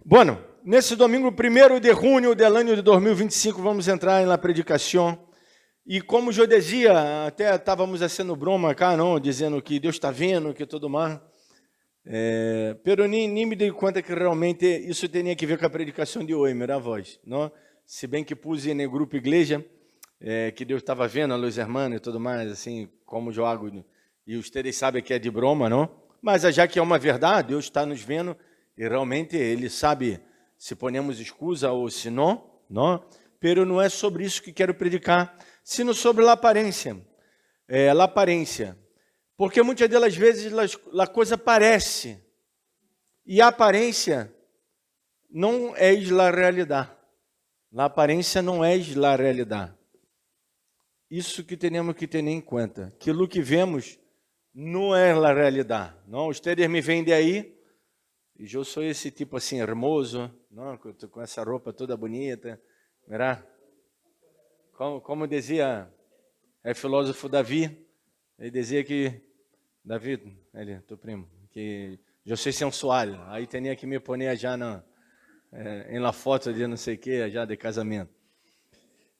Bueno, nesse domingo 1º de junho do ano de 2025, vamos entrar na predicação. E como eu dizia, até estávamos fazendo broma cá, não? Dizendo que Deus está vendo, que tudo mais. Pero nem me dei conta que realmente isso tinha que ver com a predicação de hoje, minha voz. Não? Se bem que pus no grupo igreja, que Deus estava vendo, a Luz Hermana e tudo mais, assim, como jogo. E vocês sabem que é de broma, não? Mas já que é uma verdade, Deus está nos vendo e realmente Ele sabe se ponemos excusa ou se não, não? Pero não é sobre isso que quero predicar, sino sobre a aparência. A aparência. Porque muitas das vezes a coisa parece, e a aparência não é a realidade. A aparência não é a realidade. Isso que temos que ter em conta, que o que vemos não é a realidade. Não, vocês me vendem aí, e eu sou esse tipo assim, hermoso, não? Com essa roupa toda bonita, verá? Como dizia o filósofo Davi, ele dizia que, Davi, teu primo, que eu sou sensual, aí tinha que me pôr já em la foto de não sei o que, já de casamento.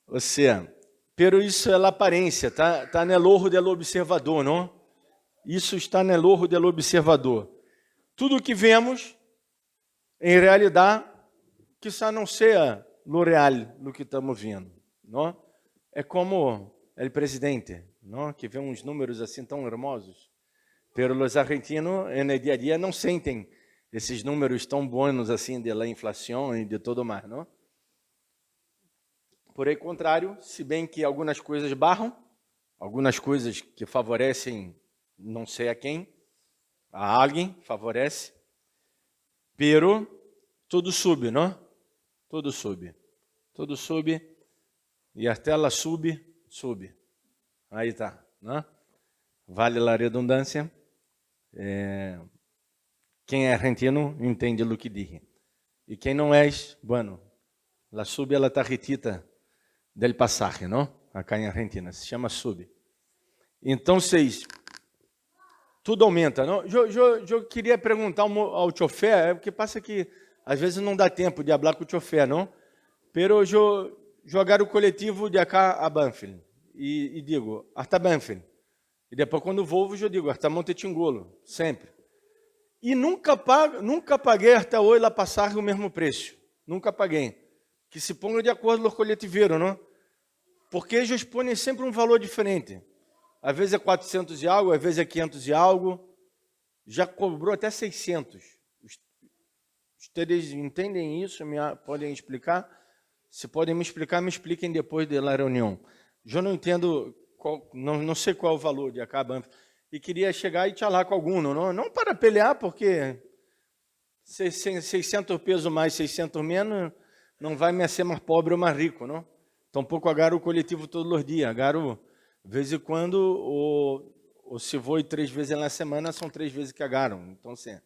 Ou seja, pero isso é a aparência, tá no olho do observador, não? Isso está no olho do observador. Tudo que vemos, em realidade, quizá não seja o real, do que estamos vendo, não? É como o presidente, não? Que vê uns números assim tão hermosos, pero os argentinos, no dia a dia, não sentem esses números tão bons assim de la inflação e de tudo mais, não? Por aí contrário, se bem que algumas coisas barram, algumas coisas que favorecem não sei a quem, a alguém favorece, pero tudo sube, não? Tudo sube. Tudo sube e até ela sube. Aí tá, né? Vale a redundância. Quem é argentino entende o que digo. E quem não é, bueno, la sube ela tarjetita del pasaje, não? Acá em Argentina, se chama sube. Então, tudo aumenta, não? Eu queria perguntar ao chofer, porque passa que às vezes não dá tempo de falar com o chofer, não? Pero eu jogar o coletivo de acá a Banfield e digo, hasta Banfield. E depois quando vou, eu digo, hasta Montetingolo, sempre. E nunca paguei até hoje a passagem o mesmo preço. Nunca paguei. Que se ponga de acordo com o coletiveiro, não? Porque eles põem sempre um valor diferente. Às vezes é 400 e algo, às vezes é 500 e algo. Já cobrou até 600. Vocês entendem isso? Podem explicar? Se podem me explicar, me expliquem depois da reunião. Eu não entendo, não sei qual é o valor de acabar. E queria chegar e te falar com algum, não para pelear, porque 600 pesos mais, 600 menos, não vai me ser mais pobre ou mais rico, não? Tampouco agarro o coletivo todos os dias, agarro, de vez em quando, ou se vou 3 vezes na semana, são 3 vezes que agarram. Então, sim.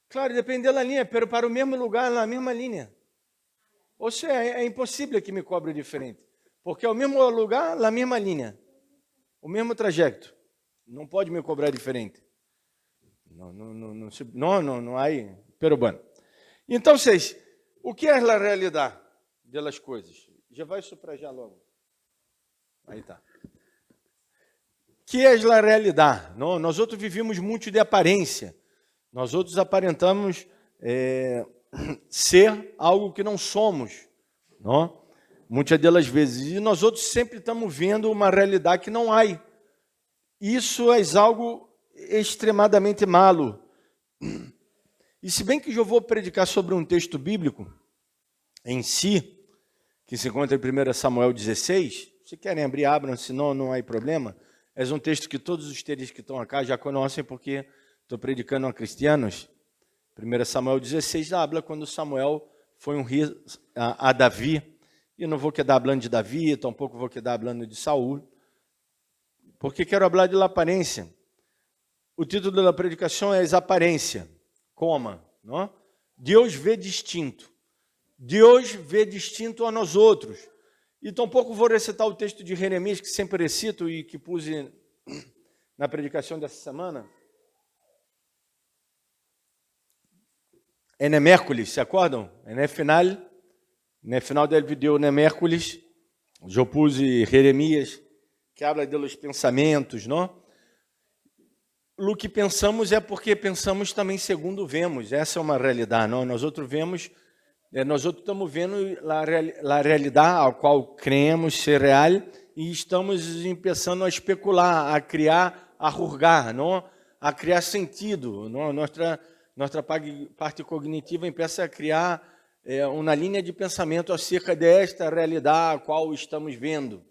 Claro, depende da linha, pero para o mesmo lugar, na mesma linha. Ou seja, é impossível que me cobre diferente, porque é o mesmo lugar, na mesma linha, o mesmo trajeto. Não pode me cobrar diferente. Não há, pero bueno. Então, o que é a realidade das coisas? Já vai sufragar logo. Aí tá. Que é a realidade? Não? Nós outros vivemos muito de aparência. Nós outros aparentamos ser algo que não somos, não? Muitas delas vezes. E nós outros sempre estamos vendo uma realidade que não há. Isso é algo extremadamente malo. E se bem que eu vou predicar sobre um texto bíblico em si, que se encontra em 1 Samuel 16, se querem abrir, abram, senão não há problema. É um texto que todos os teres que estão aqui já conhecem, porque estou predicando a cristianos. 1 Samuel 16 habla quando Samuel foi ungir a Davi. E não vou quedar falando de Davi, tampouco vou quedar falando de Saul, porque quero falar de aparência. O título da predicação é Aparência. Não? Deus vê distinto. Deus vê distinto a nós outros. E tampouco vou recitar o texto de Jeremias, que sempre recito e que pus na predicação dessa semana. En Hércules, ¿se acuerdan? En el final del video en Hércules, eu puse Jeremias, que habla de los pensamentos, não? O que pensamos é porque pensamos também segundo vemos. Essa é uma realidade, não? Nós outros estamos vendo a realidade a qual cremos ser real e estamos começando a especular, a criar, a julgar, não? A criar sentido. Não? Nossa parte cognitiva começa a criar uma linha de pensamento acerca desta realidade a qual estamos vendo,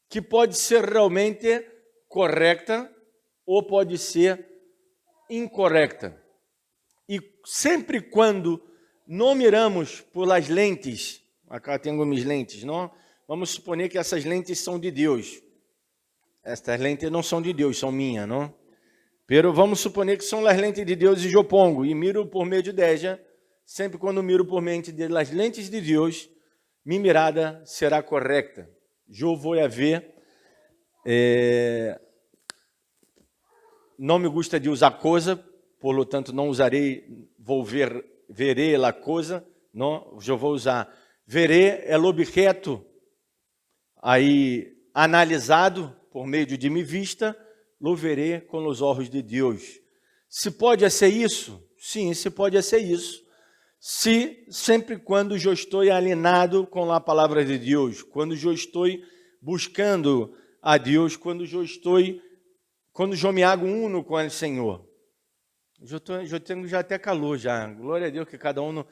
que pode ser realmente correta ou pode ser incorreta. E sempre quando não miramos por as lentes, acá tenho minhas lentes, não? Vamos suponer que essas lentes são de Deus. Estas lentes não são de Deus, são minhas, não? Pero vamos suponer que são as lentes de Deus e eu pongo, e miro por meio de Deja. Sempre quando miro por meio das lentes de Deus, minha mirada será correta. Eu vou ver. Não me gusta de usar coisa, por lo tanto não usarei, verei a coisa, não, eu vou usar. Verei é o objeto aí analisado por meio de minha vista, lo verei com os olhos de Deus. Se pode ser isso? Sim, se pode ser isso. Se sempre quando eu estou alinhado com a palavra de Deus, quando eu estou buscando a Deus, quando eu me hago uno com o Senhor. Eu tenho já até calor já. Glória a Deus que cada um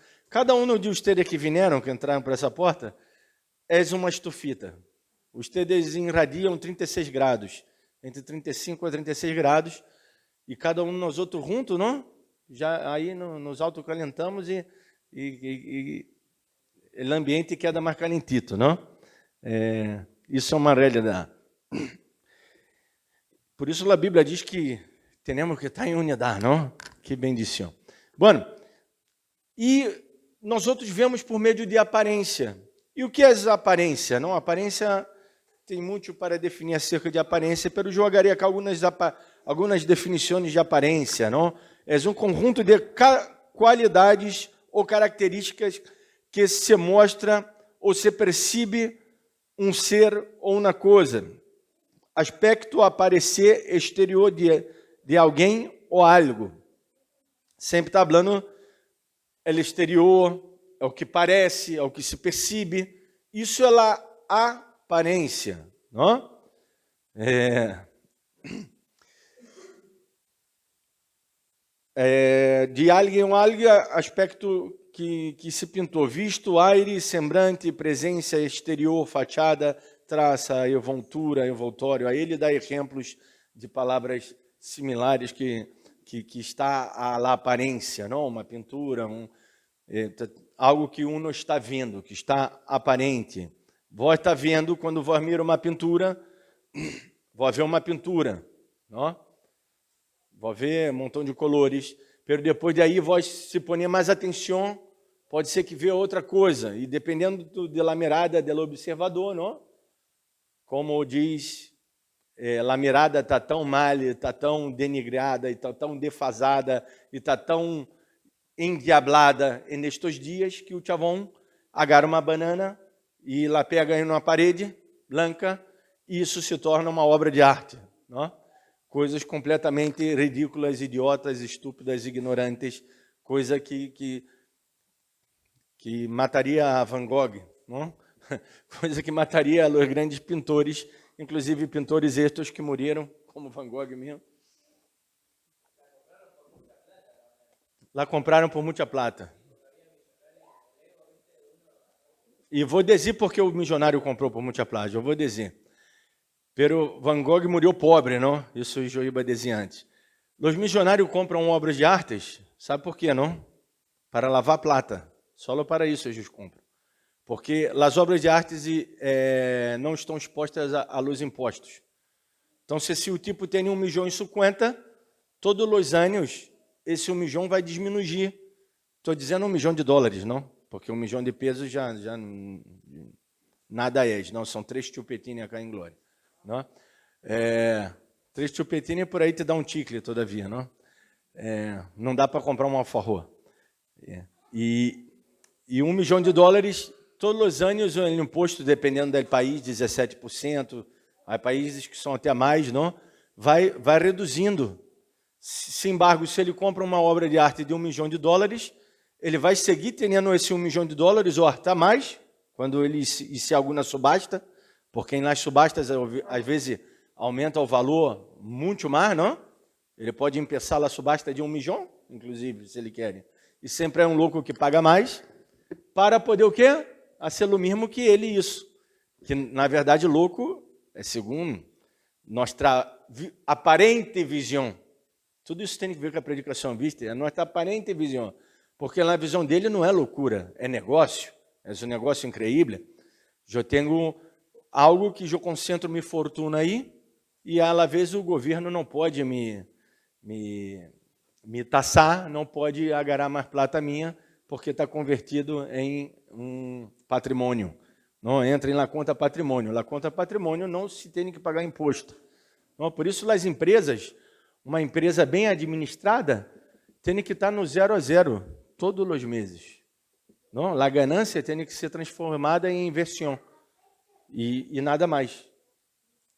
de vocês que vieram, que entraram por essa porta, é uma estufita. Vocês irradiam 36 graus, entre 35 a 36 graus, e cada um de nós outros juntos, não? Já aí nos autocalentamos e o ambiente queda mais calentito, não? Isso é uma realidade. Por isso a Bíblia diz que temos que estar em unidade, não? Que bendição. Bueno, e nós outros vemos por meio de aparência. E o que é a aparência? Não, aparência tem muito para definir acerca de aparência, pero eu jogaria aqui algumas definições de aparência, não? É um conjunto de qualidades ou características que se mostra ou se percebe um ser ou uma coisa. Aspecto, aparecer exterior de alguém ou algo. Sempre está falando é o exterior, é o que parece, é o que se percebe. Isso é a aparência, não? De alguém ou algo, aspecto que se pintou, visto, aire, semblante, presença exterior, fachada, traça, envoltório. Aí ele dá exemplos de palavras similares que está a aparência, não? Uma pintura, algo que não está vendo, que está aparente. Vós está vendo, quando vós mira uma pintura, vós vê uma pintura, não? Vós vê um montão de colores, pero depois de aí vós se põe mais atenção, pode ser que vê outra coisa, e dependendo da mirada do observador, não? Como diz, a mirada está tão mal, está tão denigrada, está tão defasada, e está tão endiablada nestes dias que o chavão agarra uma banana e lá pega em uma parede branca e isso se torna uma obra de arte, não? Coisas completamente ridículas, idiotas, estúpidas, ignorantes, coisa que mataria a Van Gogh, não? Coisa que mataria os grandes pintores, inclusive pintores estes que morreram, como Van Gogh mesmo. Lá compraram por muita plata. E vou dizer porque o milionário comprou por muita plata, eu vou dizer. Pero Van Gogh morreu pobre, não? Isso eu iba dizer antes. Os milionários compram obras de artes, sabe por quê, não? Para lavar plata. Só para isso eles compram. Porque as obras de artes não estão expostas a los impostos. Então, se o tipo tem 1,50 milhão, todos os anos, esse 1 milhão vai diminuir. Estou dizendo $1 milhão, não? Porque 1 milhão de pesos já nada é. Não, são 3 chupetines cá em Glória. Não? 3 chupetines por aí te dá um ticle, todavia. Não, não dá para comprar uma alfarrô. E $1 milhão, todos os anos, o imposto, dependendo do país, 17%, há países que são até mais, não? Vai reduzindo. Sem embargo, se ele compra uma obra de arte de $1 milhão, ele vai seguir tendo esse $1 milhão ou até mais, quando ele se algo na subasta, porque nas subastas, às vezes, aumenta o valor muito mais, não? Ele pode começar a subasta de $1 milhão, inclusive, se ele quer. E sempre é um louco que paga mais, para poder o quê? A ser o mesmo que ele isso. Que, na verdade, louco é segundo nossa aparente visão. Tudo isso tem que ver com a predicação, viste? É nossa aparente visão. Porque na visão dele não é loucura, é negócio. É um negócio incrível. Eu tenho algo que eu concentro minha fortuna aí, e às vezes o governo não pode me taxar, não pode agarrar mais plata minha, porque está convertido em um patrimônio. Não entra na conta patrimônio. Na conta patrimônio não se tem que pagar imposto. Não, por isso, as empresas, uma empresa bem administrada, tem que estar no 0 a 0 todos os meses. Não, a ganância tem que ser transformada em inversão e nada mais.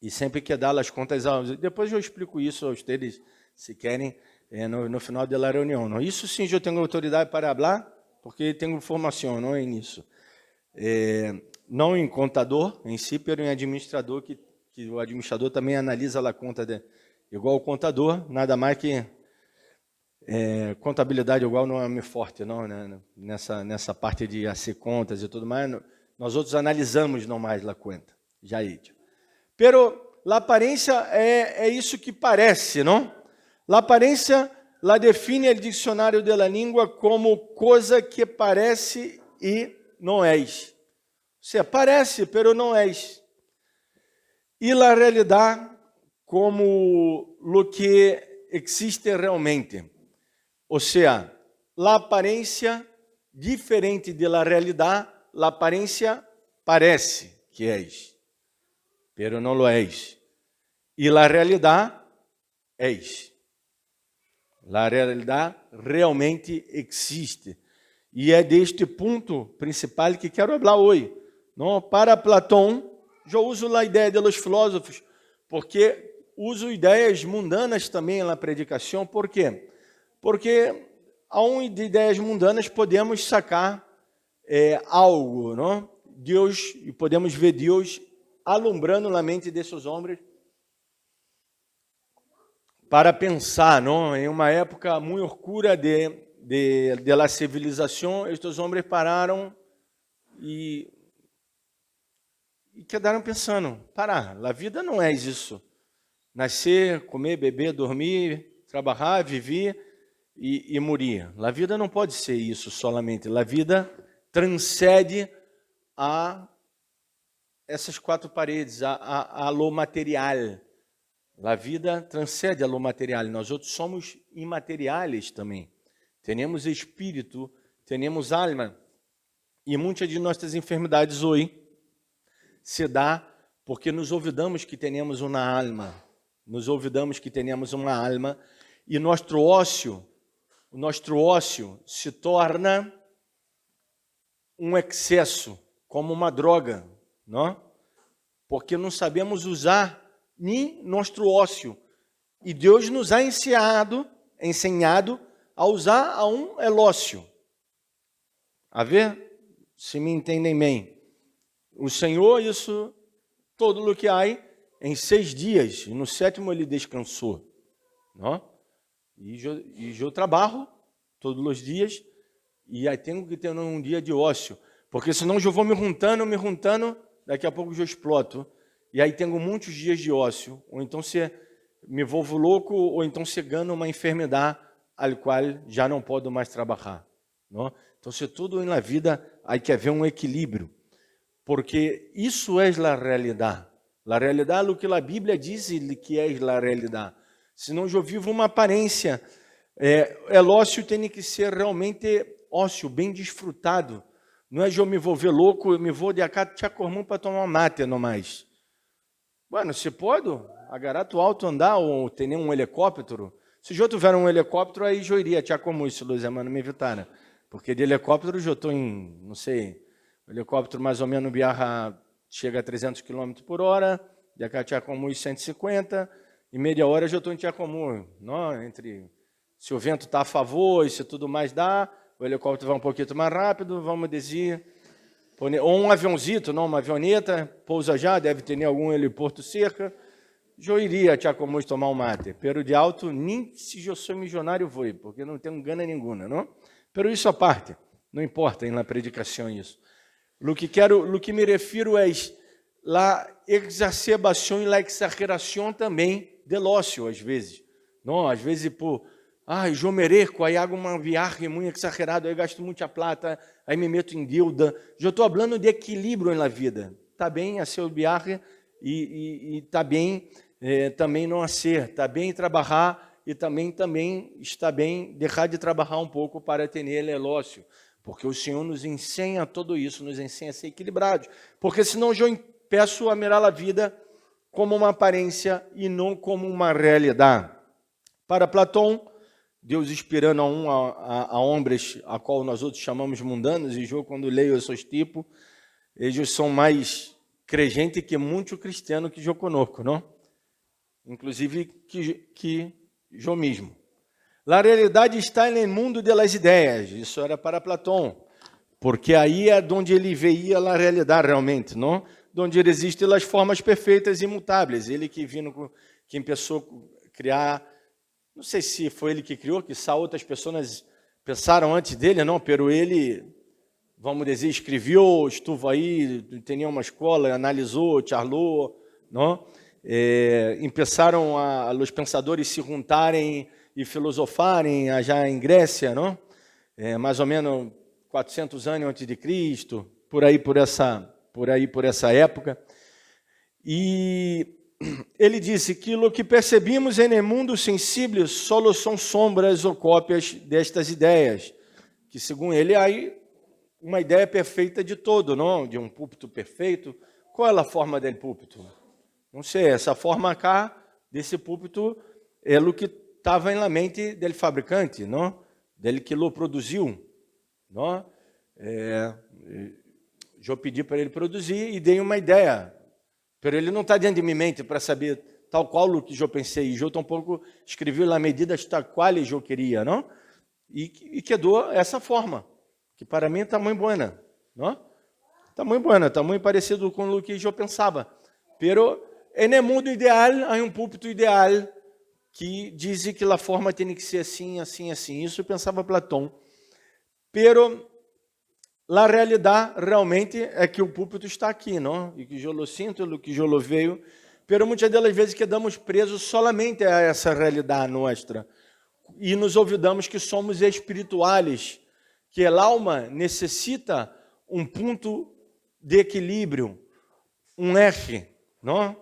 E sempre que dar as contas, depois eu explico isso a vocês, se querem, no final da reunião. Não? Isso sim, eu tenho autoridade para falar, porque tenho formação, não é nisso. Não em contador em si, mas em administrador, que o administrador também analisa a conta, igual o contador, nada mais que contabilidade igual não é muito forte, não, né? nessa parte de fazer contas e tudo mais, nós outros analisamos não mais a conta, já é. Pero a aparência é isso que parece, não? A aparência la define o dicionário da língua como coisa que parece e não és. Ou seja, parece, pero não és. E a realidade como lo que existe realmente. Ou seja, a aparência diferente da realidade, a aparência parece que és, pero não lo és. E a realidade és. A realidade realmente existe. E é deste ponto principal que quero falar hoje. Não? Para Platão, eu uso a ideia dos filósofos, porque uso ideias mundanas também na predicação. Por quê? Porque, de ideias mundanas, podemos sacar algo, não? Deus, e podemos ver Deus alumbrando na mente desses homens para pensar, não? Em uma época muito oscura de la civilização, estes homens pararam e quedaram pensando, a vida não é isso. Nascer, comer, beber, dormir, trabalhar, viver e morrer. A vida não pode ser isso solamente. A vida transcende a essas quatro paredes, a lo material. A vida transcende a lo material. Nós outros somos imateriais também. Temos espírito, temos alma. E muitas de nossas enfermidades hoje se dá porque nos olvidamos que temos uma alma. Nos olvidamos que temos uma alma e o nosso ócio se torna um excesso, como uma droga, não? Porque não sabemos usar nem nosso ócio. E Deus nos ha ensinado a usar a elócio. A ver se me entendem bem. O Senhor, isso, todo o que há, em 6 dias, e no 7º ele descansou. Não? E eu trabalho todos os dias, e aí tenho que ter um dia de ócio, porque senão eu vou me juntando, daqui a pouco eu exploto. E aí tenho muitos dias de ócio, ou então se me volvo louco, ou então se ganho uma enfermidade, al qual já não posso mais trabalhar. Não? Então, se tudo na vida, aí quer ver um equilíbrio, porque isso é a realidade. A realidade é o que a Bíblia diz que é a realidade. Senão eu vivo uma aparência. O ócio tem que ser realmente ócio, bem desfrutado. Não é eu me vou ver louco, eu me vou de acá Tchacomum para tomar mate, não mais. Bueno, se pode agarrar tu alto andar ou ter um helicóptero. Se eu tiver um helicóptero, aí eu iria Tchacomum, se Luiz Emmanuel me evitaram. Porque de helicóptero eu já estou em, não sei, o helicóptero mais ou menos viaja, chega a 300 km por hora, de cá a Tiacomum 150, em meia hora eu já estou em Tiacomum, não? Se o vento está a favor e se tudo mais dá, o helicóptero vai um pouquinho mais rápido, vamos dizer, ou um aviãozito, não, uma avioneta, pousa já, deve ter algum heliporto cerca, eu iria a Tiacomum tomar um mate, pero de alto, nem se eu sou milionário vou, porque não tenho gana nenhuma, não? Pero isso à parte, não importa na predicação isso. Lo que me refiro é la exacerbação e la exageração também del ócio, às vezes. Não, às vezes, por, eu mereço, aí hago uma viagem muito exagerada, aí gasto muita plata, aí me meto em dívida. Já estou falando de equilíbrio na vida. Está bem a ser viagem e está bem também não a ser. Está bem trabalhar e também está bem deixar de trabalhar um pouco para ter el ócio. Porque o Senhor nos ensina tudo isso, nos ensina a ser equilibrados. Porque senão eu peço a mirar a vida como uma aparência e não como uma realidade. Para Platão, Deus inspirando a homens a qual nós outros chamamos mundanos, e eu quando leio esses tipos, eles são mais crentes que muito cristiano que eu conosco, não? Inclusive que eu mesmo. A realidade está no mundo das ideias. Isso era para Platão, porque aí é onde ele veia a realidade realmente, não? Onde existem as formas perfeitas e imutáveis. Ele que começou a criar, não sei se foi ele que criou, que só outras pessoas pensaram antes dele, não? Pero ele, vamos dizer, escreveu, estuvo aí, tinha uma escola, analisou, charlou, não? Começaram os pensadores se juntarem e filosofarem já em Grécia, não? Mais ou menos 400 anos antes de Cristo, por aí por essa época. E ele disse que o que percebemos no mundo sensível só são sombras ou cópias destas ideias, que segundo ele aí uma ideia perfeita de todo, não? De um púlpito perfeito. Qual é a forma do púlpito? Não sei, essa forma cá desse púlpito é o que estava na mente do fabricante, não? Dele que o produziu, não? Eu pedi para ele produzir e dei uma ideia, mas ele não está dentro de minha mente para saber tal qual o que eu pensei. Eu tampouco escrevi na medida tal qual eu queria, não? E quedou essa forma, que para mim está muito boa, não? Está muito boa, está muito parecido com o que eu pensava. Pero no mundo ideal há um púlpito ideal que dizem que a forma tem que ser assim, assim, assim. Isso pensava Platão. Pero a realidade realmente é que o púlpito está aqui, não? E que eu lo sinto, o que eu lo vejo. Pero muitas das vezes quedamos presos solamente a essa realidade nossa. E nos olvidamos que somos espirituais, que a alma necessita um ponto de equilíbrio, um eje, não?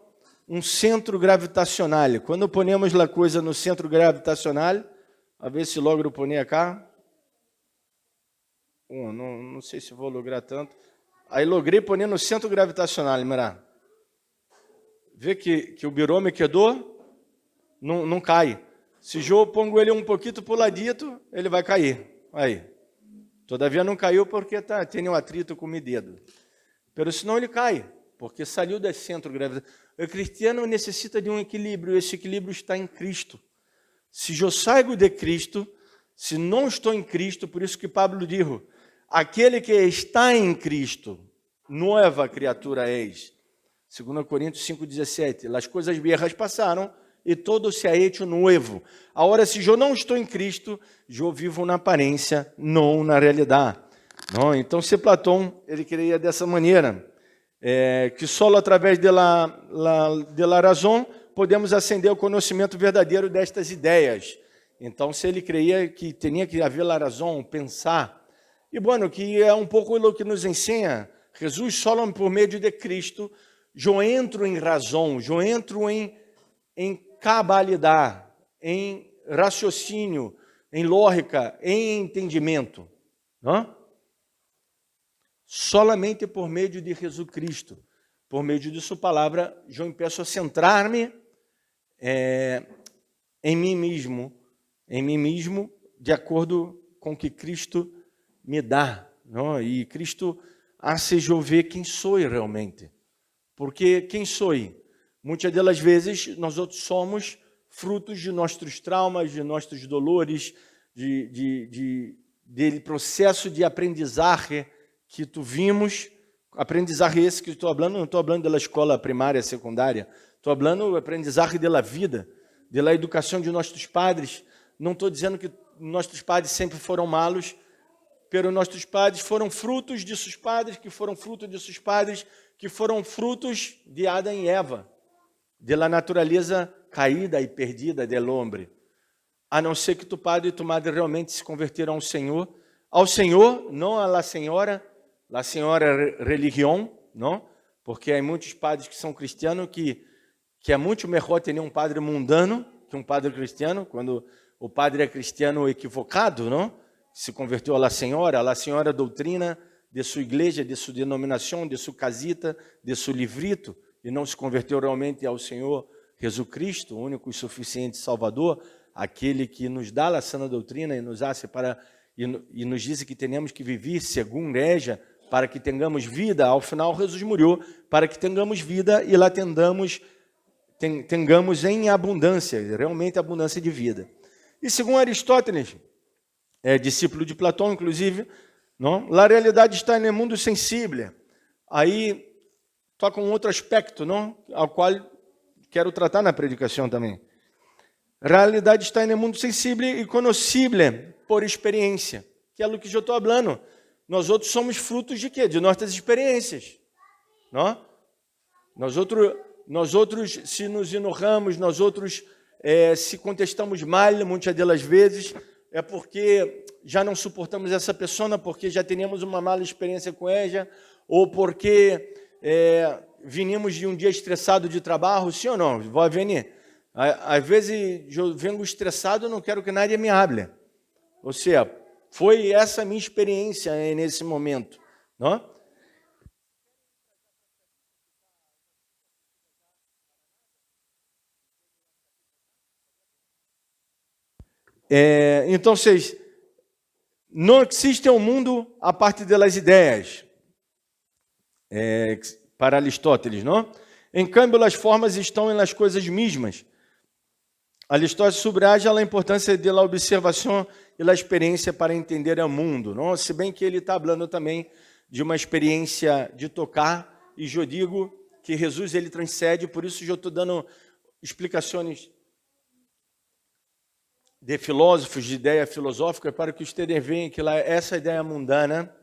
Um centro gravitacional. Quando ponemos a coisa no centro gravitacional, a ver se logro pôr cá. Não sei se vou lograr tanto. Aí logrei pôr no centro gravitacional, mira. Vê que o birô me quedou, não cai. Se eu pongo ele um pouquinho para o ladito, ele vai cair. Aí. Todavia não caiu porque tem um atrito com o meu dedo. Pero senão ele cai, porque saiu do centro gravitacional. O cristiano necessita de um equilíbrio, esse equilíbrio está em Cristo. Se eu saio de Cristo, se não estou em Cristo, por isso que Pablo disse, aquele que está em Cristo, nova criatura és. 2 Coríntios 5,17, as coisas viejas passaram e todo se ha hecho novo. Agora, se eu não estou em Cristo, eu vivo na aparência, não na realidade. Não? Então, se Platão, ele queria dessa maneira, que só através da razão podemos ascender ao conhecimento verdadeiro destas ideias. Então, se ele creia que tinha que haver a razão, pensar, e bueno, que é um pouco o que nos ensina, Jesus só por meio de Cristo, eu entro em razão, eu entro em cabalidade, em raciocínio, em lógica, em entendimento, não? Solamente por meio de Jesus Cristo, por meio de sua palavra, eu peço a centrar-me em mim mesmo, de acordo com o que Cristo me dá, não? E Cristo hace eu ver quem sou realmente. Porque quem sou? Muitas das vezes nós outros somos frutos de nossos traumas, de nossos dolores, dele processo de aprendizagem que tu vimos, aprendizagem esse que estou falando, não estou falando da escola primária, secundária, estou falando aprendizagem da vida, da educação de nossos padres. Não estou dizendo que nossos padres sempre foram malos, pero nossos padres foram frutos de seus padres, que foram frutos de seus padres, que foram frutos de Adão e Eva, da natureza caída e perdida do homem. A não ser que tu padre e tu madre realmente se converteram ao Senhor, não a la senhora religião, não? Porque há muitos padres que são cristianos que é muito melhor ter um padre mundano que um padre cristiano, quando o padre é cristiano equivocado, não? Se converteu à senhora doutrina de sua igreja, de sua denominação, de sua casita, de seu livrito, e não se converteu realmente ao Senhor Jesus Cristo, o único e suficiente Salvador, aquele que nos dá a sã doutrina e nos hace e nos diz que temos que viver segundo reja, para que tenhamos vida. Ao final, Jesus morreu para que tenhamos vida e lá tengamos em abundância, realmente abundância de vida. E segundo Aristóteles, discípulo de Platão, inclusive, não? A realidade está no mundo sensível. Aí toca um outro aspecto, não? Ao qual quero tratar na predicação também. A realidade está no mundo sensível e conhecível por experiência, que é o que eu estou falando. Nós outros somos frutos de quê? De nossas experiências, não? Nós outros se nos enojamos, nós outros se contestamos mal, muitas delas vezes, é porque já não suportamos essa pessoa, porque já temos uma mala experiência com ela, ou porque vinimos de um dia estressado de trabalho, sim ou não? Vou venir. Às vezes eu venho estressado, eu não quero que nadie me hable. Ou seja, foi essa minha experiência nesse momento, não? Então, não existe um mundo a parte das ideias, para Aristóteles, não? Em câmbio, as formas estão nas coisas mesmas. Aristóteles subraja a importância da observação e da experiência para entender o mundo, não? Se bem que ele está falando também de uma experiência de tocar, e eu digo que Jesus ele transcende, por isso eu estou dando explicações de filósofos, de ideia filosófica, para que vocês vejam que essa ideia mundana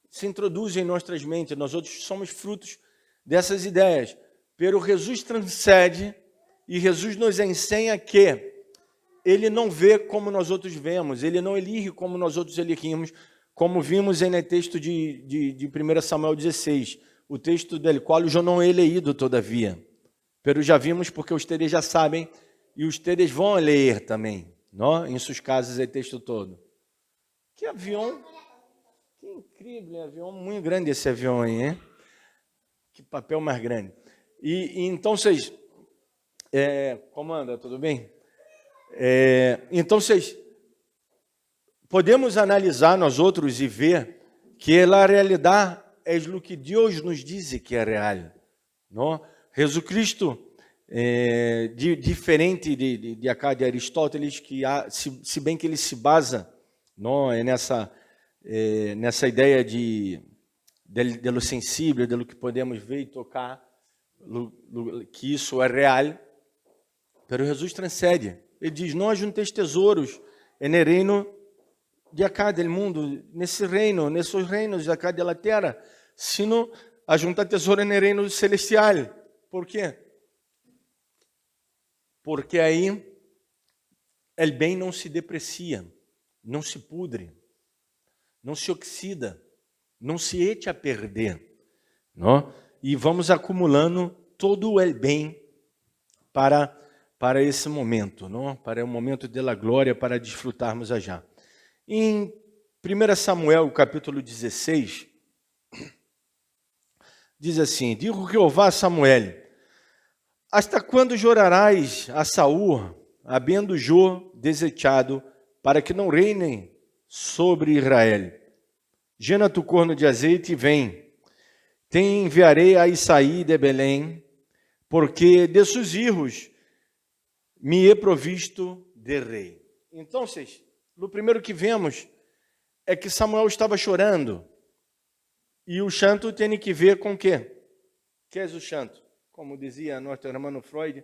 se introduz em nossas mentes. Nós outros somos frutos dessas ideias. Pero Jesus transcende e Jesus nos ensina que ele não vê como nós outros vemos, ele não elige como nós outros elegimos, como vimos no texto de 1 Samuel 16, o texto do qual eu não he leído todavia. Pero já vimos porque os teres já sabem e os teres vão ler também. Não? Em seus casos, é texto todo. Que avião, que incrível, avião muito grande esse avião aí, hein? Que papel mais grande. E então, como anda, tudo bem? Então, podemos analisar nós outros e ver que a realidade é o que Deus nos diz que é real. Não? Jesus Cristo, diferente de Aristóteles, que se bem que ele se basa não, nessa ideia do sensível, do que podemos ver e tocar, que isso é real, pero Jesus transcende. Ele diz, não ajunteis tesouros no reino de acá do mundo, nesses reinos de acá da terra, sino ajuntar tesouro no reino celestial. Por quê? Porque aí o bem não se deprecia, não se pudre, não se oxida, não se echa a perder, não? E vamos acumulando todo o bem para esse momento, não? Para o momento da glória, para desfrutarmos já. Em 1 Samuel, capítulo 16, diz assim, digo Jeová a Samuel, hasta quando chorarás a Saul, havendo Jô desechado, para que não reine sobre Israel? llena tu corno de azeite e vem. Te enviarei a Isaí de Belém, porque de seus filhos me he provisto de rei. Então, o primeiro que vemos é que Samuel estava chorando. E o chanto tem que ver com o quê? Que é o chanto? Como dizia nosso irmão Freud,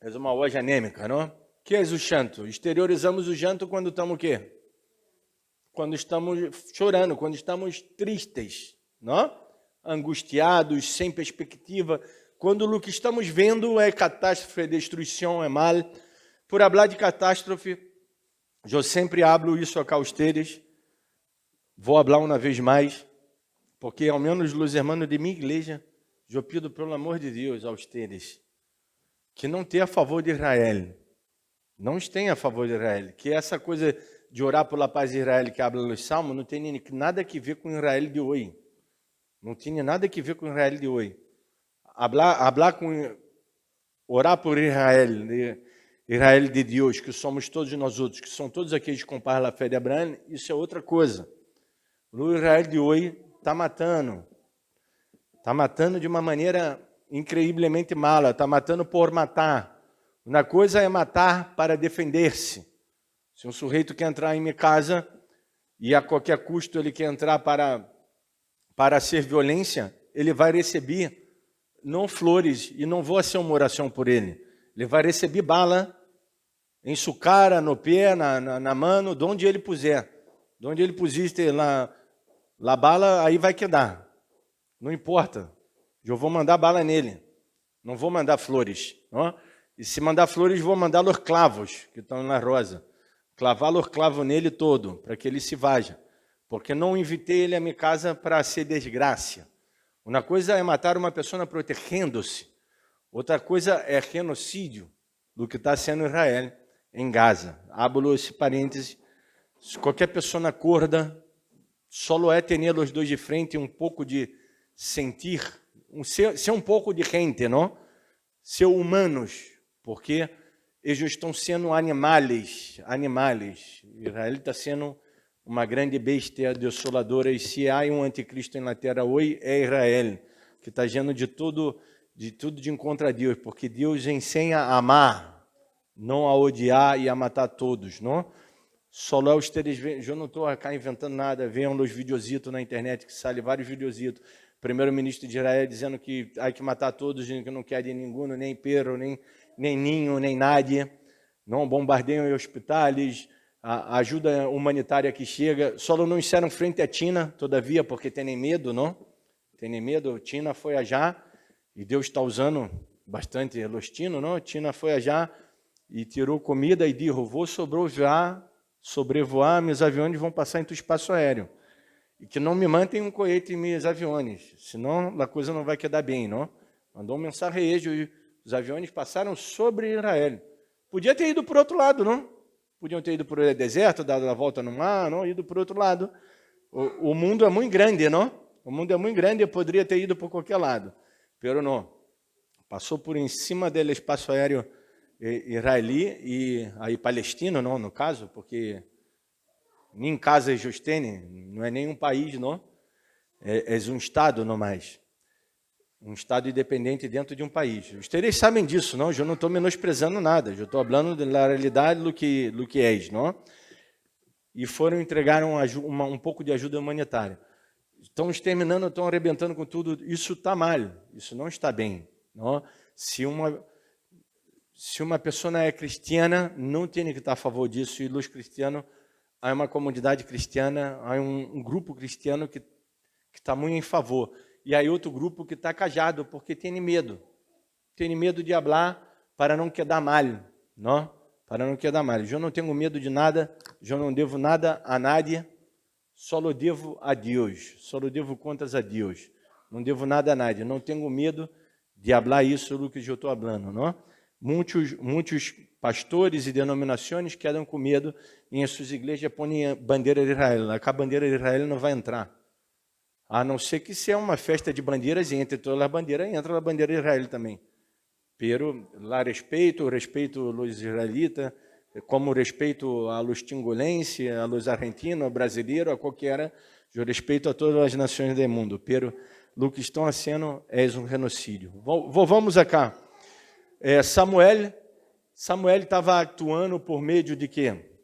é uma loja anêmica, não? Que é o chanto? Exteriorizamos o chanto quando estamos o quê? Quando estamos chorando, quando estamos tristes, não? Angustiados, sem perspectiva. Quando o que estamos vendo é catástrofe, destruição, é mal. Por falar de catástrofe, eu sempre hablo isso acá a ustedes. Vou falar uma vez mais, porque ao menos os irmãos de minha igreja, eu pido pelo amor de Deus a ustedes que não tenha a favor de Israel. Não tenha a favor de Israel. Que essa coisa de orar pela paz de Israel que habla nos Salmos não tem nada a ver com Israel de hoje. Não tinha nada a ver com Israel de hoje. Orar por Israel de Deus, que somos todos nós outros, que são todos aqueles que comparam a fé de Abraão, isso é outra coisa. O Israel de hoje está matando de uma maneira incrivelmente mala, está matando por matar. Uma coisa é matar para defender-se. Se um sujeito quer entrar em minha casa e a qualquer custo ele quer entrar para ser violência, ele vai receber não flores, e não vou fazer uma oração por ele. Ele vai receber bala em sua cara, no pé, na mão, de onde ele puser. De onde ele pusiste lá bala, aí vai quedar. Não importa. Eu vou mandar bala nele. Não vou mandar flores. Não? E se mandar flores, vou mandar os clavos, que estão na rosa. Clavar os clavos nele todo, para que ele se vaja. Porque não invitei ele à minha casa para ser desgraça. Uma coisa é matar uma pessoa protegendo-se. Outra coisa é genocídio do que está sendo Israel em Gaza. Abro esse parêntese. Se qualquer pessoa acorda, só é ter os dois de frente um pouco de sentir, ser um pouco de gente, não? Ser humanos, porque eles estão sendo animais. Israel está sendo uma grande bestia desoladora, e se há um anticristo na terra hoje, é Israel, que está agindo de tudo de encontro a Deus, porque Deus ensina a amar, não a odiar e a matar todos, não? Só lá ustedes, eu não estou cá inventando nada, vejam os videozitos na internet, que saem vários videozitos, primeiro-ministro de Israel dizendo que há que matar todos, que não quer de ninguém, nem perro, nem ninho, nem nadie, não bombardeiam em hospitais, a ajuda humanitária que chega, só não disseram frente à China, todavia, porque tem medo, não? Tem medo, China foi a já, e Deus está usando bastante os chinos, não? China foi a já e tirou comida e disse, vou sobrevoar, meus aviões vão passar entre o espaço aéreo. E que não me mandem um cohete em meus aviões, senão a coisa não vai quedar bem, não? Mandou uma mensagem e os aviões passaram sobre Israel. Podia ter ido por outro lado, não? Podiam ter ido por o deserto, dado a volta no mar, não? Ido por outro lado. O mundo é muito grande, não? O mundo é muito grande e poderia ter ido por qualquer lado. Pero não. Passou por em cima do espaço aéreo israeli e aí palestino, não, no caso, porque nem casa é Justene, não é nenhum país, não? É um estado, não mais. Um estado independente dentro de um país. Vocês sabem disso, não? Eu não estou menosprezando nada. Eu estou falando da realidade do que é, não? E entregaram um pouco de ajuda humanitária. Estão exterminando, estão arrebentando com tudo. Isso está mal. Isso não está bem, não? Se uma pessoa é cristiana, não tem que estar a favor disso. E os cristianos, há uma comunidade cristiana, há um grupo cristiano que está muito em favor. E aí outro grupo que está cajado, porque tem medo. Tem medo de falar para não quedar mal, não? Para não quedar mal. Eu não tenho medo de nada, eu não devo nada a nadie, só lo devo a Deus, só lo devo contas a Deus. Não devo nada a nadie, não tenho medo de falar isso do que eu estou falando, não? Muitos pastores e denominações quedam com medo e em suas igrejas põem bandeira de Israel. A bandeira de Israel não vai entrar. A não ser que seja uma festa de bandeiras e entre todas as bandeiras, entra a bandeira de Israel também. Pero lá respeito os israelitas, como respeito a los tingolense, a los argentinos, a brasileiro, a qualquer, eu respeito a todas as nações do mundo, pero lo que estão fazendo é um genocídio. Vamos cá. Samuel estava atuando por meio de quê?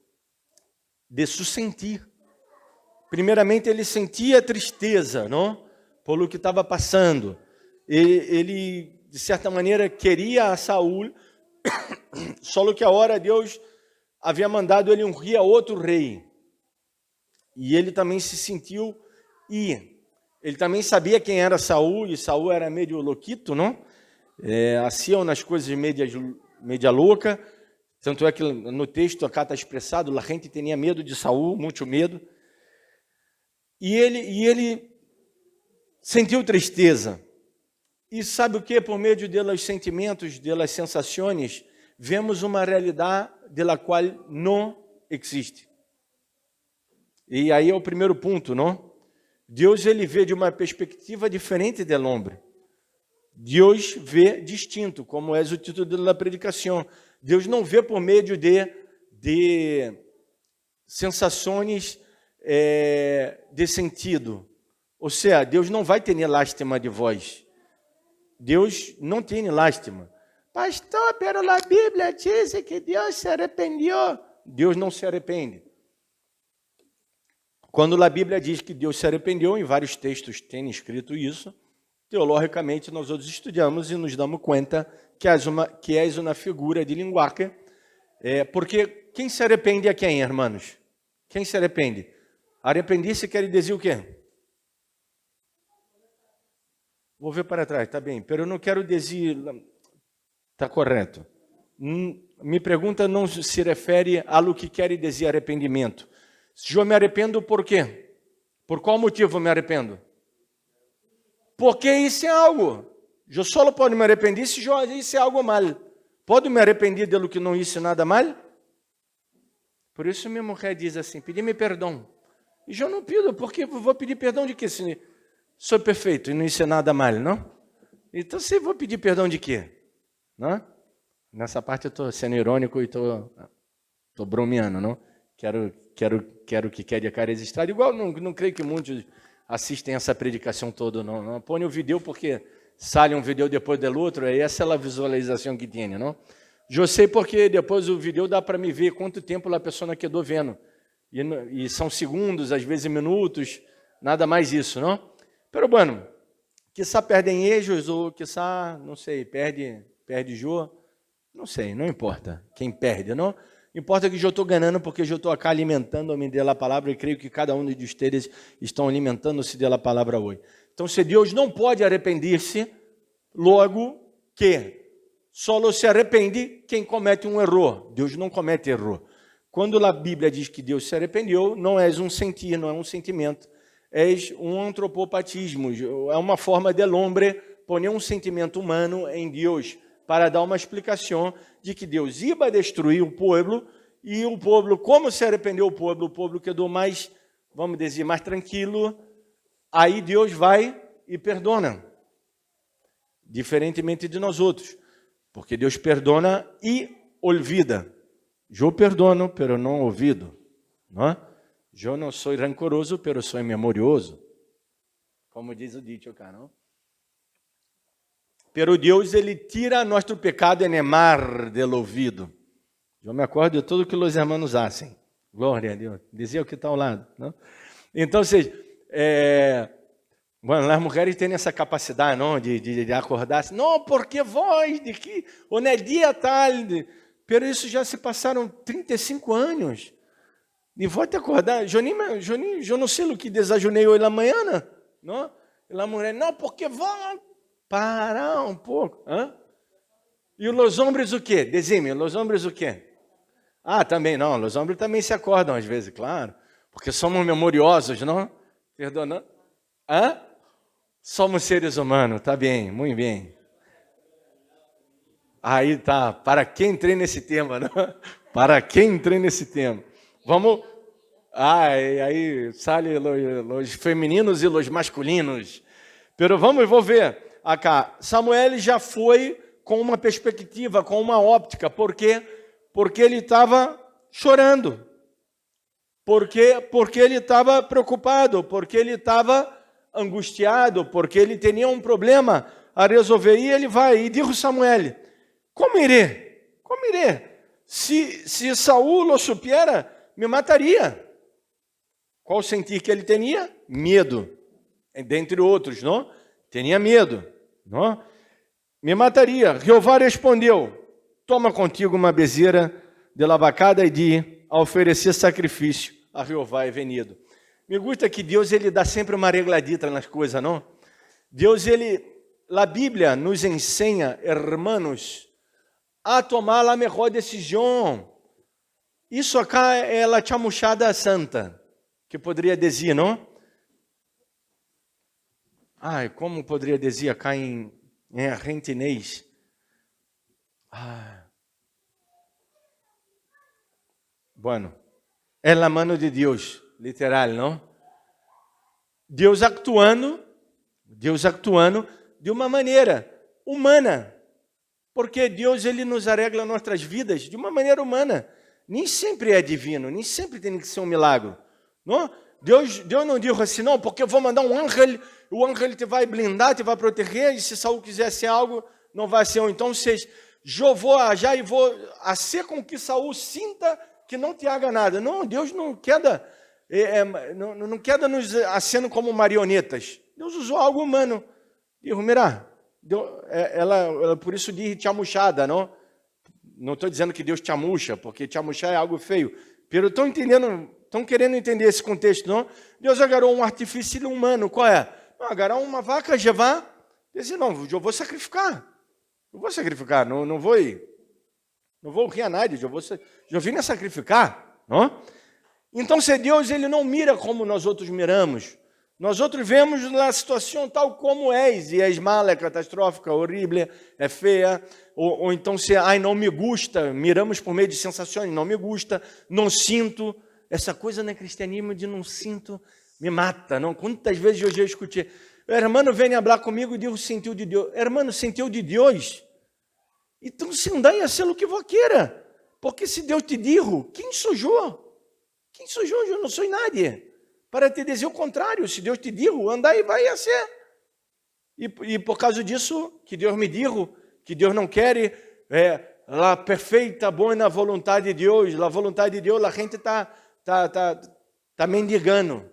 De seu sentir. Primeiramente, ele sentia tristeza, não? Por o que estava passando. Ele, de certa maneira, queria a Saul, só que a hora Deus havia mandado ele ungir a outro rei. E ele também se sentiu ir. Ele também sabia quem era Saul, e Saul era meio louquito, não? Assim nas coisas media louca. Tanto é que no texto acá está expressado, a gente tinha medo de Saul, muito medo. E ele sentiu tristeza. E sabe o que? Por meio dos sentimentos, das sensações, vemos uma realidade da qual não existe. E aí é o primeiro ponto, não? Deus, ele vê de uma perspectiva diferente do homem. Deus vê distinto, como é o título da predicação. Deus não vê por meio de sensações de sentido. Ou seja, Deus não vai ter lástima de vós. Deus não tem lástima. Pastor, pero a Bíblia diz que Deus se arrependeu. Deus não se arrepende. Quando a Bíblia diz que Deus se arrependeu, em vários textos tem escrito isso, teologicamente nós outros estudamos e nos damos conta que és uma figura de linguagem, porque quem se arrepende é quem, irmãos? Quem se arrepende? Arrepender-se quer dizer o quê? Vou ver para trás, tá bem, pero eu não quero dizer, tá correto. Me pergunta não se refere a lo que quer dizer arrependimento. Se eu me arrependo, por quê? Por qual motivo eu me arrependo? Porque isso é algo. Eu só posso me arrepender se eu isso é algo mal. Pode me arrepender do que não hice nada mal? Por isso minha mulher diz assim, pedi-me perdão. E eu não pido, porque vou pedir perdão de quê? Se sou perfeito e não hice nada mal, não? Então, se vou pedir perdão de quê? Não? Nessa parte eu estou sendo irônico e estou bromeando, não? Quero que quede a cara registrada. Igual, não creio que muitos assistem essa predicação toda, não. Põe o vídeo porque sai um vídeo depois do outro, e essa é a visualização que tem, não? Eu sei porque depois o vídeo dá para me ver quanto tempo a pessoa quedou vendo. E são segundos, às vezes minutos, nada mais isso, não? Pero, bueno, quizá perdem ejos, ou quizá, não sei, perde Jô, não sei, não importa quem perde, não? Importa que eu estou ganhando, porque eu estou aqui alimentando-me da palavra, e creio que cada um de vocês estão alimentando-se da palavra hoje. Então, se Deus não pode arrepender-se, logo que só se arrepende quem comete um erro. Deus não comete erro. Quando a Bíblia diz que Deus se arrependeu, não é um sentir, não é um sentimento, é um antropopatismo, é uma forma de homem pôr um sentimento humano em Deus, para dar uma explicação de que Deus ia destruir o povo, e o povo, como se arrependeu o povo quedou mais, vamos dizer, mais tranquilo, aí Deus vai e perdona, diferentemente de nós outros, porque Deus perdona e olvida. Eu perdono, pero não olvido, não é? Eu não sou rancoroso, pero sou memorioso, como diz o dito, cara, não? Pero Deus, ele tira nosso pecado en el mar del ouvido. Eu me acordo de tudo que os irmãos hacen. Glória a Deus. Dizia o que está ao lado, não? Então, bueno, as mulheres têm essa capacidade, não, de acordar-se. Não, porque vós, de que, ou no dia tal, pero isso já se passaram 35 anos. E vou te acordar, eu não sei o que desajunei hoje na manhã, não? E a mulher, não, porque vós, parar um pouco. Hã? E os homens o quê? Dizime, os homens o quê? Ah, também não, os homens também se acordam às vezes, claro, porque somos memoriosos, não? Perdona? Hã? Somos seres humanos, tá bem, muito bem. Aí tá, para quem entrei nesse tema, não? Para quem entrei nesse tema. Vamos, aí sale os femininos e os masculinos. Pero vou ver acá. Samuel já foi com uma perspectiva, com uma óptica. Por quê? Porque ele estava chorando. Porque ele estava preocupado, porque ele estava angustiado, porque ele tinha um problema a resolver. E ele vai, e disse Samuel, como irei? Como irei? Se Saul lo supiera, me mataria. Qual o sentir que ele tinha? Medo. Dentre outros, não? Tinha medo, não? Me mataria. Jeová respondeu, toma contigo uma bezerra de lavacada e de a oferecer sacrifício a Jeová é venido. Me gusta que Deus ele dá sempre uma regladita nas coisas, não? Deus, a Bíblia nos ensina, hermanos, a tomar a melhor decisão. Isso acá é a chamuchada santa, que poderia dizer, não? Ai, como poderia dizer acá em argentinês? Bueno, é a mano de Deus, literal, não? Deus actuando de uma maneira humana, porque Deus ele nos arregla nossas vidas de uma maneira humana. Nem sempre é divino, nem sempre tem que ser um milagre, não? Deus não disse assim, não, porque eu vou mandar um ángel, o ángel te vai blindar, te vai proteger, e se Saul quiser ser algo, não vai ser. Então, eu vou agir e vou fazer com que Saul sinta que não te haga nada. Não, Deus não queda nos acendo como marionetas. Deus usou algo humano. Diz, mira, ela por isso diz chamuchada, não? Não estou dizendo que Deus chamucha, porque chamuchar é algo feio. Pero estão querendo entender esse contexto, não? Deus agarrou um artifício humano, qual é? Não, agarrar uma vaca, Jeová, disse, não, eu vou sacrificar. Eu vou sacrificar, não vou rir a nada, eu vim a sacrificar, não? Então, se Deus ele não mira como nós outros miramos, nós outros vemos a situação tal como e é mala, é catastrófica, horrível, é feia, ou então se, não me gusta, miramos por meio de sensações, não me gusta, não sinto, essa coisa no cristianismo de não sinto, me mata, não? Quantas vezes eu já escutei, o hermano vem falar comigo e diz, sentiu de Deus, hermano, sentiu de Deus, então se andai a ser o que vos queira, porque se Deus te dijo, quem sou eu? Quem sou eu? Eu não sou nadie. Para te dizer o contrário, se Deus te dijo, andai e vai a ser. E por causa disso, que Deus me dijo, que Deus não quer a perfeita, boa vontade de Deus, a vontade de Deus, a gente está mendigando.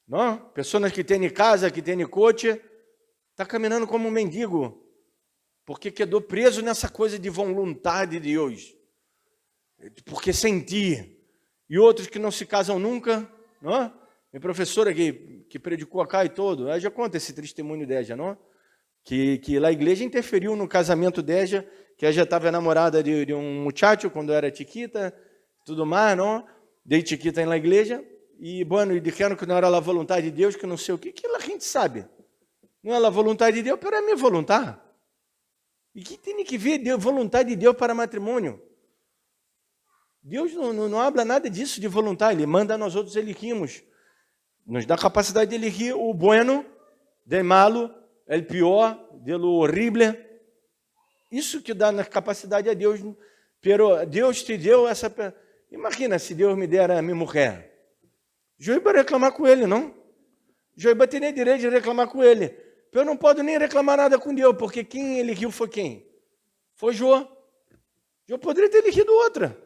Não? Pessoas que têm casa, que têm coche, está caminhando como um mendigo, porque quedou preso nessa coisa de vontade de Deus, porque sentir. E outros que não se casam nunca, não? Minha professora que predicou acá e todo, ela já conta esse testemunho dela, não? Que a igreja interferiu no casamento dela, que ela já estava namorada de um muchacho quando era chiquita, tudo mais, não? Dei chiquita na igreja, e disseram que não era a vontade de Deus, que não sei o que a gente sabe. Não é a vontade de Deus, para a minha vontade. E que tem que ver a vontade de Deus para matrimônio? Deus não habla nada disso de vontade, Ele manda a nós outros elegirmos. Nos dá a capacidade de elegir o bueno, del malo, el pior, de lo horrible. Isso que dá na capacidade a Deus. Pero Deus te deu essa... Imagina se Deus me dera a minha mulher. Eu ia reclamar com Ele, não? Eu ia ter nem direito de reclamar com Ele. Eu não posso nem reclamar nada com Deus, porque quem elegeu foi quem? Foi Jô. Eu poderia ter elegido outra.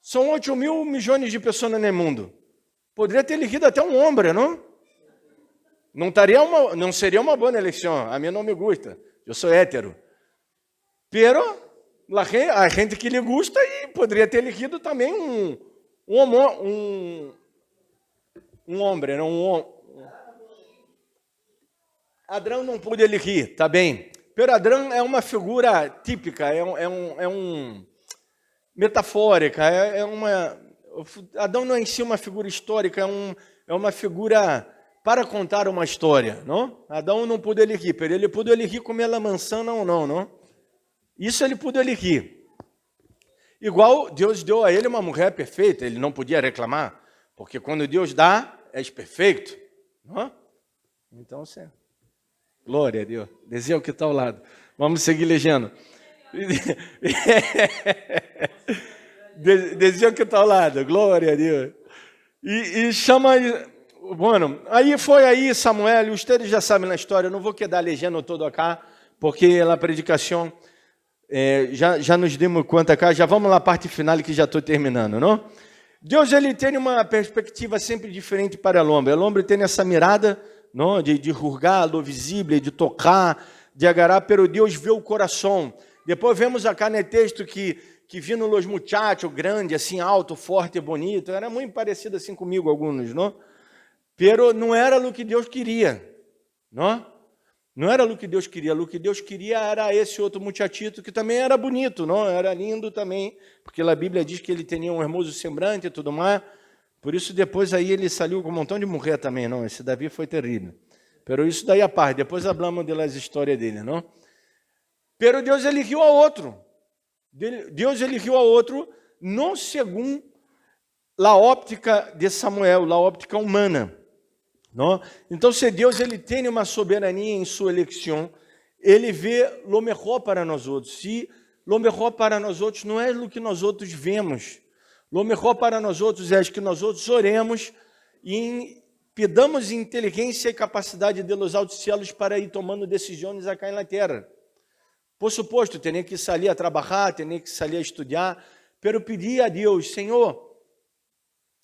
São 8 mil milhões de pessoas no mundo. Poderia ter elegido até um homem, não? Não seria uma boa eleição. A mim não me gusta. Eu sou hétero. Pero a gente que lhe gusta e poderia ter elegido também um homem, não? Adrão não pôde elegir, tá bem. Pero Adrão é uma figura típica, metafórica, Adão não é em si uma figura histórica, é uma figura para contar uma história, não? Adão não pôde elegir, pero ele pôde elegir comer a maçã ou não? Isso ele pôde elegir. Igual Deus deu a ele uma mulher perfeita, ele não podia reclamar, porque quando Deus dá, é perfeito, não? Então, glória a Deus. Desenho que está ao lado. Vamos seguir lendo. Diziam que está ao lado, glória a Deus. E chama... Bueno, aí Samuel, ustedes já sabem na história, eu não vou quedar legendo todo acá, porque a predicação já nos demos conta acá, já vamos lá à parte final que já estou terminando, não? Deus, ele tem uma perspectiva sempre diferente para o homem. O homem tem essa mirada, não, de julgar lo visível, de tocar, de agarrar, pero Deus vê o coração. Depois vemos acá no texto que vindo os muchachos, grande, assim, alto, forte, bonito, era muito parecido assim comigo, alguns, não? Pero não era o que Deus queria, não? Não era o que Deus queria. O que Deus queria era esse outro muchachito que também era bonito, não? Era lindo também, porque a Bíblia diz que ele tinha um hermoso semblante e tudo mais. Por isso depois aí ele saiu com um montão de mulher também, não? Esse Davi foi terrível. Pero isso daí a parte. Depois falamos das histórias dele, não? Pero Deus eligiu a outro. Deus eligiu a outro não segundo a óptica de Samuel, a óptica humana. Não? Então, se Deus ele tem uma soberania em sua eleição, ele vê o melhor para nós outros. Se o melhor para nós outros não é o que nós outros vemos, o melhor para nós outros é que nós outros oremos e pedamos inteligência e capacidade de los altos céus para ir tomando decisões acá na terra. Por suposto, teria que sair a trabalhar, teria que sair a estudar, pero pedir a Deus, Senhor,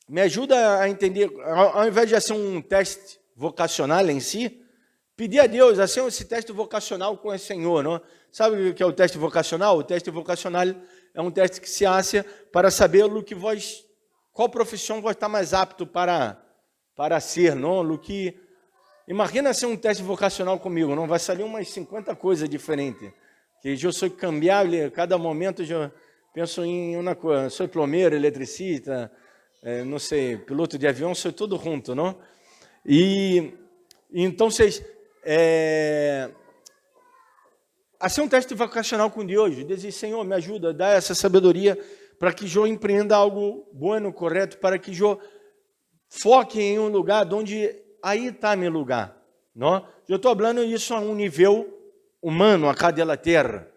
me ajuda a entender, ao invés de ser um teste vocacional em si, pedir a Deus, assim, esse teste vocacional com o Senhor, não? Sabe o que é o teste vocacional? O teste vocacional é um teste que se hace para saber qual profissão vai estar mais apto para ser, não? Imagina ser um teste vocacional comigo, não vai sair umas 50 coisas diferentes, que eu sou cambiável, cada momento eu penso em uma coisa, sou plomeiro, eletricista, não sei, piloto de avião, sou tudo junto, não? E então, assim um teste vocacional com Deus, dizer, Senhor, me ajuda, dá essa sabedoria para que eu empreenda algo bueno, correto, para que eu foque em um lugar onde aí está meu lugar, não? Eu estou falando isso a um nível humano, acá da terra,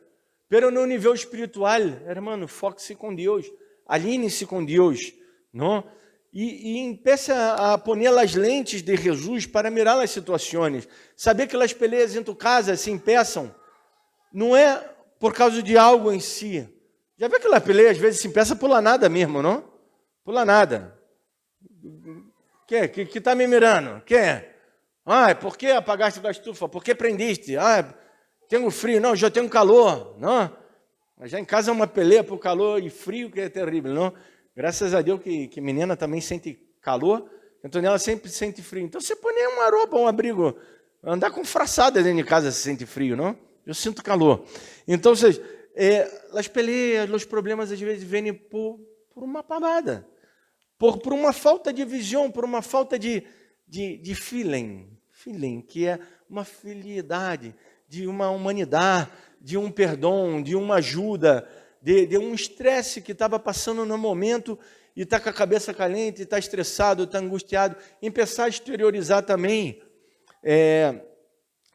pero no nível espiritual, hermano, foque-se com Deus, alinhe-se com Deus, não? E empiece a poner as lentes de Jesus para mirar as situações. Saber que as peleas entre casas se impeçam, não é por causa de algo em si. Já vê que a peleia às vezes se impeça por lá nada mesmo, não? Por lá nada. Que está me mirando? Por que apagaste a estufa? Por que prendiste? Tenho frio. Não, já tenho calor. Não? Mas já em casa é uma peleia por calor e frio que é terrível, não? Graças a Deus que menina também sente calor, então ela sempre sente frio. Então você põe uma roupa, um abrigo, andar com fraçada dentro de casa se sente frio, não? Eu sinto calor. Então, as peleias, os problemas às vezes vêm por uma parada, por uma falta de visão, por uma falta de feeling, que é uma filialidade, de uma humanidade, de um perdão, de uma ajuda, de um estresse que estava passando no momento e está com a cabeça caliente, está estressado, está angustiado, empezar a exteriorizar também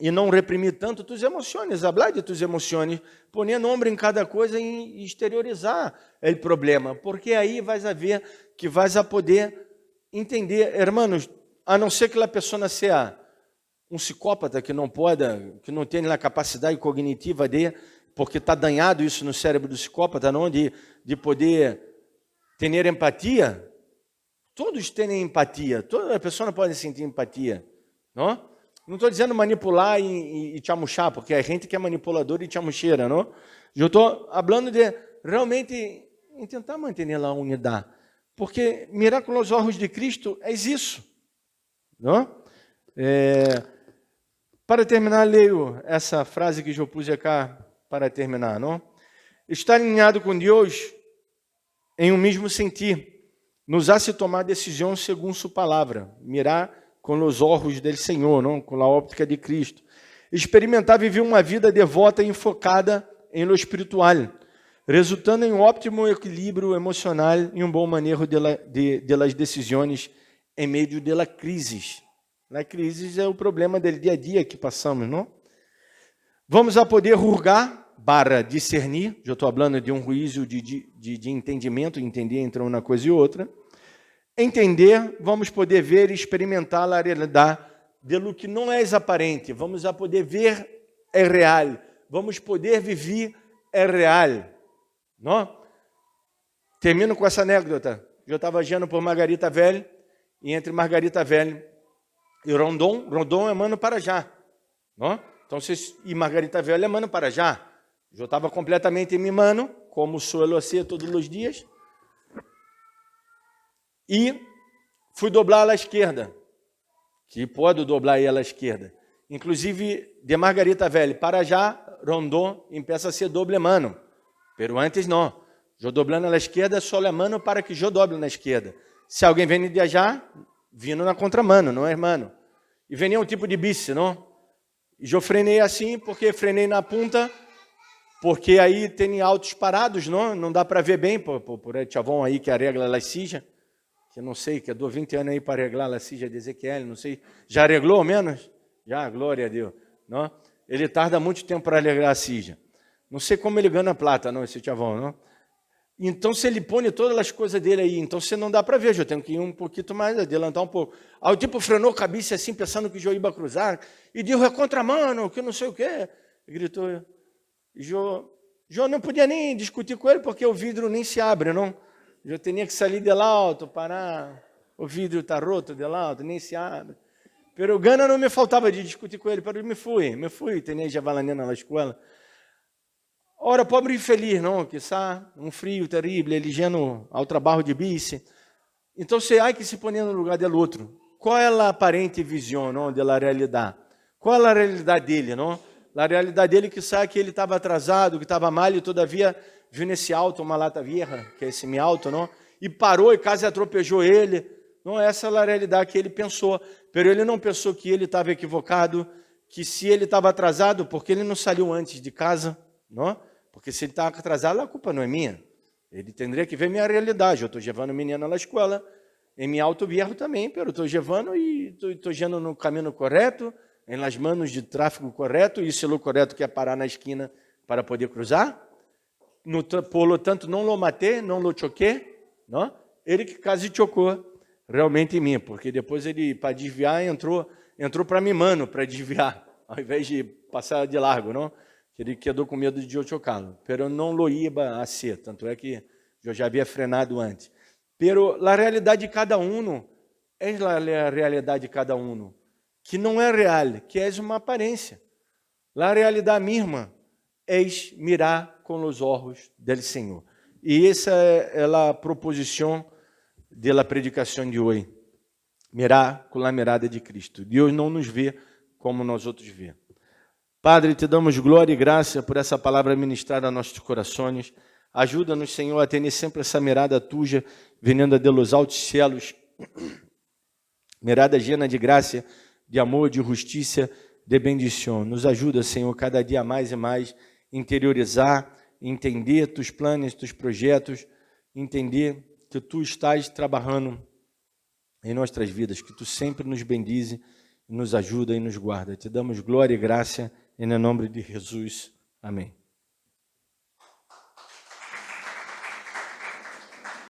e não reprimir tanto tus emoções, hablar de tus emoções, poner nome em cada coisa e exteriorizar o problema, porque aí vais a ver que vais a poder entender, hermanos, a não ser que a pessoa seja um psicópata que não tenha a capacidade cognitiva porque está danhado isso no cérebro do psicópata, não? De poder ter empatia. Todos têm empatia, toda pessoa pode sentir empatia, não? Não estou dizendo manipular e chamuchar, porque a gente que é manipulador e chamucheira, não? Eu estou falando de realmente tentar manter a unidade, porque mirar com os olhos de Cristo é isso, não? Para terminar, leio essa frase que eu pus aqui para terminar, não? Estar alinhado com Deus em um mesmo sentir nos hace tomar decisões segundo sua palavra, mirar com os olhos do Senhor, não? Com a óptica de Cristo. Experimentar viver uma vida devota e enfocada em lo espiritual, resultando em um óptimo equilíbrio emocional e um bom manejo das decisões em meio da crise. A crise é o problema do dia a dia que passamos, não? Vamos a poder julgar, barra discernir, eu estou falando de um juízo de entendimento, entender entre uma coisa e outra. Entender, vamos poder ver e experimentar a realidade do que não é aparente, vamos a poder ver é real, vamos poder viver é real. Não? Termino com essa anécdota. Eu estava agindo por Margarita Velha, e entre Margarita Velha e Rondon é Mano Parajá. Não? Então, e Margarita Velha é Mano Parajá. Eu estava completamente em mim, mano, como suelo ser todos os dias, e fui doblar à esquerda, que pode dobrar ela à esquerda. Inclusive, de Margarita Velha para já, Rondon empieza a ser doble mano, pero antes não. Eu doblando à esquerda, só é mano para que eu doble na esquerda. Se alguém vem de já, vindo na contramano, não é mano. E venia um tipo de bici, não? E eu frenei assim, porque frenei na punta, porque aí tem autos parados, não dá para ver bem, por chavão aí que arregla a lascija, que eu não sei, que eu dou 20 anos aí para arreglar a lascija de Ezequiel, não sei, já arreglou ao menos? Já, glória a Deus. Não? Ele tarda muito tempo para arreglar a lascija. Não sei como ele ganha plata, não, esse chavão, não? Então, se ele põe todas as coisas dele aí, então você não dá para ver, eu tenho que ir um pouquinho mais, adiantar um pouco. Aí o tipo frenou a cabeça assim, pensando que eu ia cruzar, e disse, é contramano, que não sei o quê. E gritou, eu não podia nem discutir com ele, porque o vidro nem se abre, não? Eu tinha que sair de alto, parar, o vidro está roto de alto, nem se abre. Pero gana não me faltava de discutir com ele, pero me fui, tinha já valanena na escola. Ora, pobre infeliz, não, que está um frio terrível, eligendo ao trabalho de bici. Então, você há que se pôr no lugar do outro. Qual é a aparente visão, não, da realidade? Qual é a realidade dele, não? A realidade dele que sabe que ele estava atrasado, que estava mal, e todavia viu nesse auto uma lata vieja, que é esse meu auto, não? E parou e quase atropelou ele. Não, essa é a realidade que ele pensou. Mas ele não pensou que ele estava equivocado, que se ele estava atrasado, porque ele não saiu antes de casa, não? Porque se ele está atrasado, a culpa não é minha. Ele teria que ver minha realidade. Eu estou levando o menino na escola, em meu auto viejo também, mas eu estou levando e estou indo no caminho correto, em las manos de tráfego correto, e o celular correto que é parar na esquina para poder cruzar. Por lo tanto, não lo matei, não lo choquei, não? Ele que quase chocou realmente em mim, porque depois ele, para desviar, entrou para mim, mano, para desviar, ao invés de passar de largo, não? Ele quedou com medo de eu chocá-lo, pero não lo iba a ser, tanto é que eu já havia frenado antes. Pero a realidade de cada um é a realidade de cada um, que não é real, que é uma aparência. A realidade mesma é mirar com os olhos do Senhor. E essa é a proposição da predicação de hoje. Mirar com a mirada de Cristo. Deus não nos vê como nós outros vemos. Padre, te damos glória e graça por essa palavra ministrada a nossos corações. Ajuda-nos, Senhor, a ter sempre essa mirada tuja, vinda de los altos céus, mirada llena de graça, de amor, de justiça, de bendição. Nos ajuda, Senhor, cada dia mais e mais, interiorizar, entender tus planos, tus projetos, entender que tu estás trabalhando em nossas vidas, que tu sempre nos bendize, nos ajuda e nos guarda. Te damos glória e graça, em nome de Jesus. Amém.